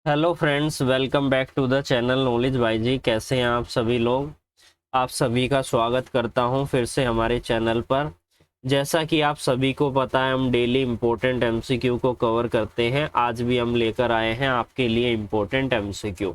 Hello friends, welcome back to the channel knowledge by जी। कैसे हैं आप सभी लोग। आप सभी का स्वागत करता हूं फिर से हमारे चैनल पर। जैसा कि आप सभी को पता है, हम डेली इम्पोर्टेंट एमसीक्यू को कवर करते हैं। आज भी हम लेकर आए हैं आपके लिए इम्पोर्टेंट एमसीक्यू।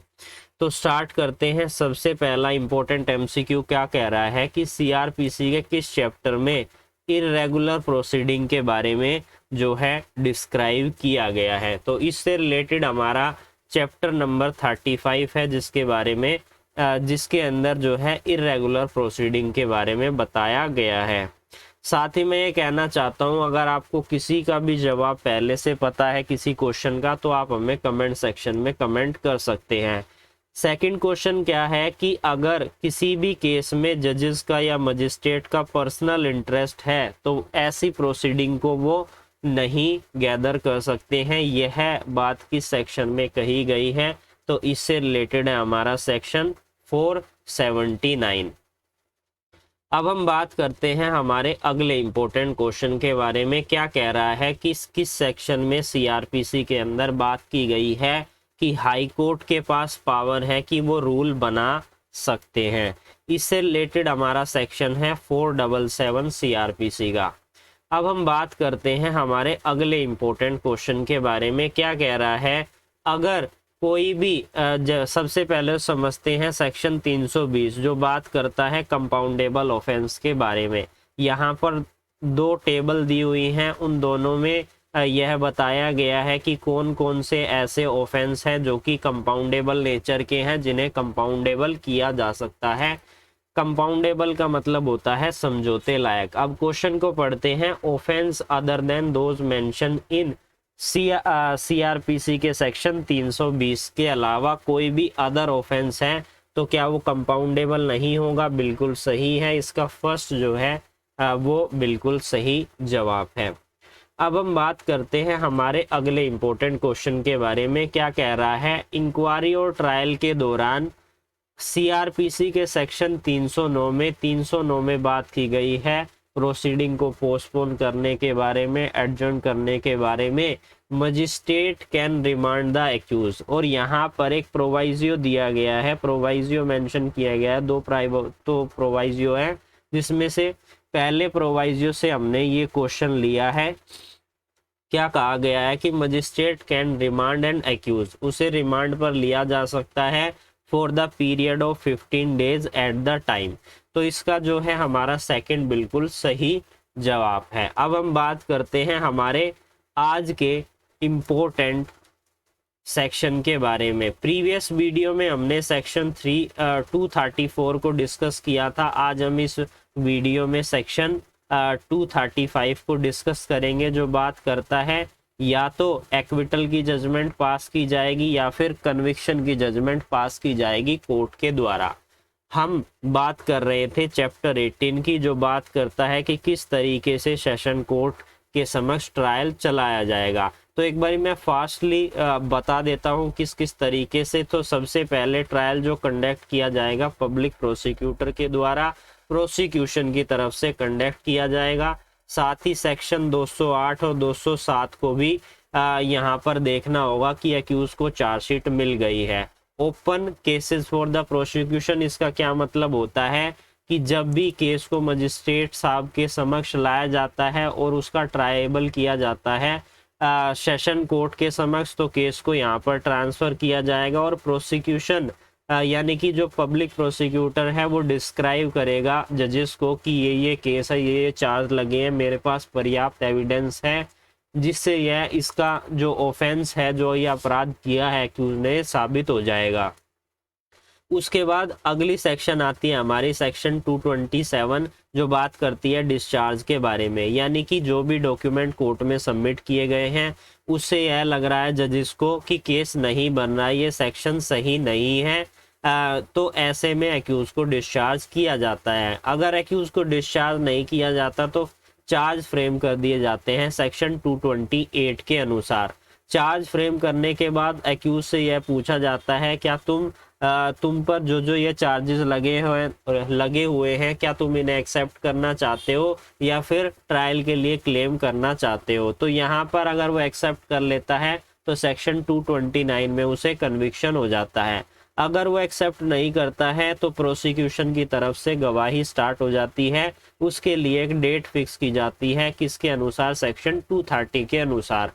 तो स्टार्ट करते हैं। सबसे पहला इम्पोर्टेंट एमसीक्यू क्या कह रहा है कि सीआरपीसी के किस चैप्टर में इरेगुलर प्रोसीडिंग के बारे में जो है डिस्क्राइब किया गया है। तो इससे रिलेटेड हमारा चैप्टर नंबर 35 है, जिसके बारे में जिसके अंदर जो है इरेगुलर प्रोसीडिंग के बारे में बताया गया है। साथ ही मैं ये कहना चाहता हूँ, अगर आपको किसी का भी जवाब पहले से पता है किसी क्वेश्चन का, तो आप हमें कमेंट सेक्शन में कमेंट कर सकते हैं। सेकंड क्वेश्चन क्या है कि अगर किसी भी केस में जजेस का या मजिस्ट्रेट का पर्सनल इंटरेस्ट है तो ऐसी प्रोसीडिंग को वो नहीं गैदर कर सकते हैं। यह बात किस सेक्शन में कही गई है, तो इससे रिलेटेड है हमारा सेक्शन 479। अब हम बात करते हैं हमारे अगले इंपॉर्टेंट क्वेश्चन के बारे में। क्या कह रहा है कि किस सेक्शन में सीआरपीसी के अंदर बात की गई है कि हाई कोर्ट के पास पावर है कि वो रूल बना सकते हैं। इससे रिलेटेड हमारा सेक्शन है 477 सीआरपीसी का। अब हम बात करते हैं हमारे अगले इंपॉर्टेंट क्वेश्चन के बारे में। क्या कह रहा है, अगर कोई भी सबसे पहले समझते हैं सेक्शन 320 जो बात करता है कंपाउंडेबल ऑफेंस के बारे में। यहाँ पर दो टेबल दी हुई हैं, उन दोनों में यह बताया गया है कि कौन कौन से ऐसे ऑफेंस हैं जो कि कंपाउंडेबल नेचर के हैं, जिन्हें कंपाउंडेबल किया जा सकता है। कंपाउंडेबल का मतलब होता है समझौते लायक। अब क्वेश्चन को पढ़ते हैं। Offence other than those mention in CrPC के सेक्शन 320 के अलावा कोई भी अदर ऑफेंस है तो क्या वो कंपाउंडेबल नहीं होगा? बिल्कुल सही है, इसका फर्स्ट जो है वो बिल्कुल सही जवाब है। अब हम बात करते हैं हमारे अगले इंपॉर्टेंट क्वेश्चन के बारे में। क्या कह रहा है, इंक्वायरी और ट्रायल के दौरान सीआरपीसी के सेक्शन 309 में बात की गई है प्रोसीडिंग को पोस्टपोन करने के बारे में, एडजर्न करने के बारे में। Magistrate can remand the accuse, और यहाँ पर एक प्रोवाइजियो दिया गया है, प्रोवाइजियो मेंशन किया गया है। दो प्रोवाइजियो है, जिसमें से पहले प्रोवाइजियो से हमने ये क्वेश्चन लिया है। क्या कहा गया है कि magistrate can remand and accuse, उसे रिमांड पर लिया जा सकता है for the period of 15 days at the time. तो इसका जो है हमारा सेकंड बिल्कुल सही जवाब है। अब हम बात करते हैं हमारे आज के इम्पोर्टेंट सेक्शन के बारे में। प्रीवियस वीडियो में हमने सेक्शन 234 को डिस्कस किया था। आज हम इस वीडियो में सेक्शन 235 को डिस्कस करेंगे, जो बात करता है या तो एक्विटल की जजमेंट पास की जाएगी या फिर कन्विक्शन की जजमेंट पास की जाएगी कोर्ट के द्वारा। हम बात कर रहे थे चैप्टर 18 की, जो बात करता है कि किस तरीके से सेशन कोर्ट के समक्ष ट्रायल चलाया जाएगा। तो एक बार मैं फास्टली बता देता हूं किस किस तरीके से। तो सबसे पहले ट्रायल जो कंडक्ट किया जाएगा पब्लिक प्रोसिक्यूटर के द्वारा प्रोसिक्यूशन की तरफ से कंडक्ट किया जाएगा। साथ ही सेक्शन 208 और 207 को भी यहाँ पर देखना होगा कि अक्यूज को चार्जशीट मिल गई है। Open cases for the prosecution, इसका क्या मतलब होता है कि जब भी केस को मजिस्ट्रेट साहब के समक्ष लाया जाता है और उसका ट्रायबल किया जाता है सेशन कोर्ट के समक्ष, तो केस को यहाँ पर ट्रांसफर किया जाएगा और प्रोसिक्यूशन यानी कि जो पब्लिक प्रोसिक्यूटर है वो डिस्क्राइब करेगा जजेस को कि ये केस है, ये चार्ज लगे हैं, मेरे पास पर्याप्त एविडेंस है, जिससे यह इसका जो ऑफेंस है, जो ये अपराध किया है एक्यूज ने, साबित हो जाएगा। उसके बाद अगली सेक्शन आती है हमारी सेक्शन 227, जो बात करती है डिस्चार्ज के बारे में। यानी कि जो भी डॉक्यूमेंट कोर्ट में सबमिट किए गए हैं उससे यह लग रहा है जजिस को कि केस नहीं बन रहा है, ये सेक्शन सही नहीं है, तो ऐसे में एक्यूज को डिस्चार्ज किया जाता है। अगर एक्यूज को डिस्चार्ज नहीं किया जाता तो चार्ज फ्रेम कर दिए जाते हैं सेक्शन 228 के अनुसार। चार्ज फ्रेम करने के बाद एक्यूज से यह पूछा जाता है, क्या तुम पर जो ये चार्जेस लगे हुए हैं, क्या तुम इन्हें एक्सेप्ट करना चाहते हो या फिर ट्रायल के लिए क्लेम करना चाहते हो? तो यहाँ पर अगर वो एक्सेप्ट कर लेता है तो सेक्शन 229 में उसे कन्विक्शन हो जाता है। अगर वो एक्सेप्ट नहीं करता है तो प्रोसिक्यूशन की तरफ से गवाही स्टार्ट हो जाती है, उसके लिए एक डेट फिक्स की जाती है, किसके अनुसार, सेक्शन 230 के अनुसार।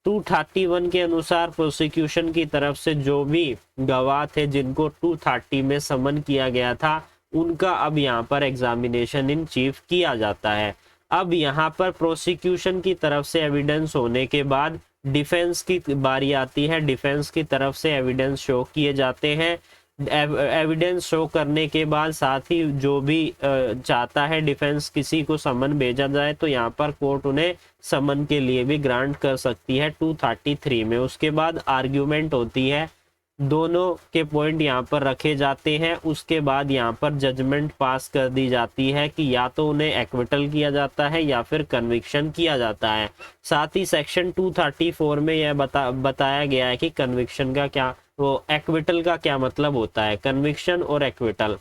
231 के अनुसार प्रोसिक्यूशन की तरफ से जो भी गवाह थे जिनको 230 में समन किया गया था, उनका अब यहाँ पर एग्जामिनेशन इन चीफ किया जाता है। अब यहाँ पर प्रोसिक्यूशन की तरफ से एविडेंस होने के बाद डिफेंस की बारी आती है। डिफेंस की तरफ से एविडेंस शो किए जाते हैं। एविडेंस शो करने के बाद साथ ही जो भी चाहता है डिफेंस किसी को समन भेजा जाए तो यहाँ पर कोर्ट उन्हें समन के लिए भी ग्रांट कर सकती है 233 में। उसके बाद आर्ग्यूमेंट होती है, दोनों के पॉइंट यहाँ पर रखे जाते हैं। उसके बाद यहाँ पर जजमेंट पास कर दी जाती है कि या तो उन्हें एक्विटल किया जाता है या फिर कन्विक्शन किया जाता है। साथ ही सेक्शन 234 में यह बताया गया है कि कन्विक्शन का क्या, वो एक्विटल का क्या मतलब होता है। कन्विक्शन और एक्विटल,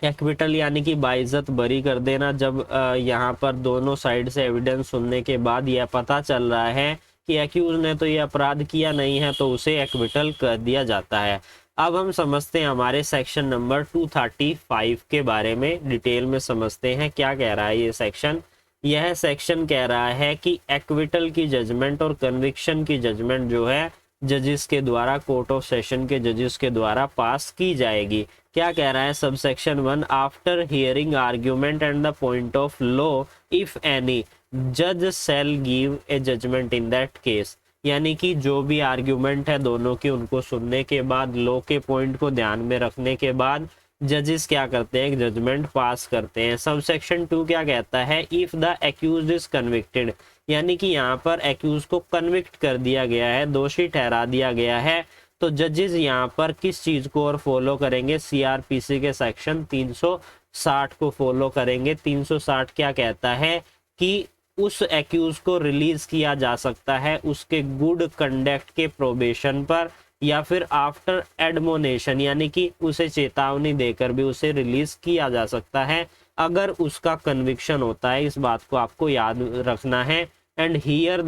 एक्विटल यानी कि बाइज्जत बरी कर देना। जब यहाँ पर दोनों साइड से एविडेंस सुनने के बाद यह पता चल रहा है कि एक्यूज ने तो ये अपराध किया नहीं है, तो उसे एक्विटल कर दिया जाता है। अब हम समझते हैं हमारे सेक्शन नंबर 235 के बारे में, डिटेल में समझते हैं क्या कह रहा है ये सेक्शन। यह सेक्शन कह रहा है कि एक्विटल की जजमेंट और कन्विक्शन की जजमेंट जो है जजेस के द्वारा, कोर्ट ऑफ सेशन के जजेस के द्वारा पास की जाएगी। क्या कह रहा है sub section 1, after hearing argument and the point of law if any जज shall give a judgment in that case. यानी कि जो भी आर्ग्यूमेंट है दोनों की, उनको सुनने के बाद, लॉ के पॉइंट को ध्यान में रखने के बाद जजेस क्या करते हैं, जजमेंट पास करते हैं। सब सेक्शन 2 क्या कहता है, if the accused is convicted, यानी कि यहाँ पर एक्यूज को कन्विक्ट कर दिया गया है, दोषी ठहरा दिया गया है, तो जजेस यहाँ पर किस चीज को और फॉलो करेंगे, सीआरपीसी के सेक्शन 360 को फॉलो करेंगे। 360 क्या कहता है कि उस एक्यूज को रिलीज किया जा सकता है उसके गुड कंडक्ट के प्रोबेशन पर, या फिर आफ्टर एडमोनेशन, यानी कि उसे चेतावनी देकर भी उसे रिलीज किया जा सकता है अगर उसका कन्विक्शन होता है। इस बात को आपको याद रखना है। And here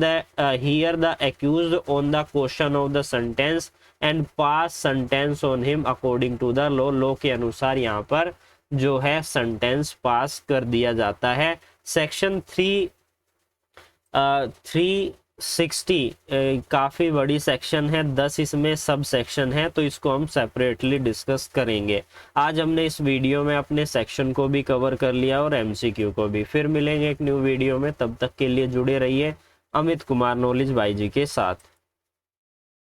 the accused on the question of the sentence and pass sentence on him according to the law, law के अनुसार यहाँ पर जो है सेंटेंस पास कर दिया जाता है। सेक्शन 360 काफ़ी बड़ी सेक्शन है, 10 इसमें सब सेक्शन है, तो इसको हम सेपरेटली डिस्कस करेंगे। आज हमने इस वीडियो में अपने सेक्शन को भी कवर कर लिया और एमसीक्यू को भी। फिर मिलेंगे एक न्यू वीडियो में, तब तक के लिए जुड़े रहिए अमित कुमार नॉलेज भाई जी के साथ।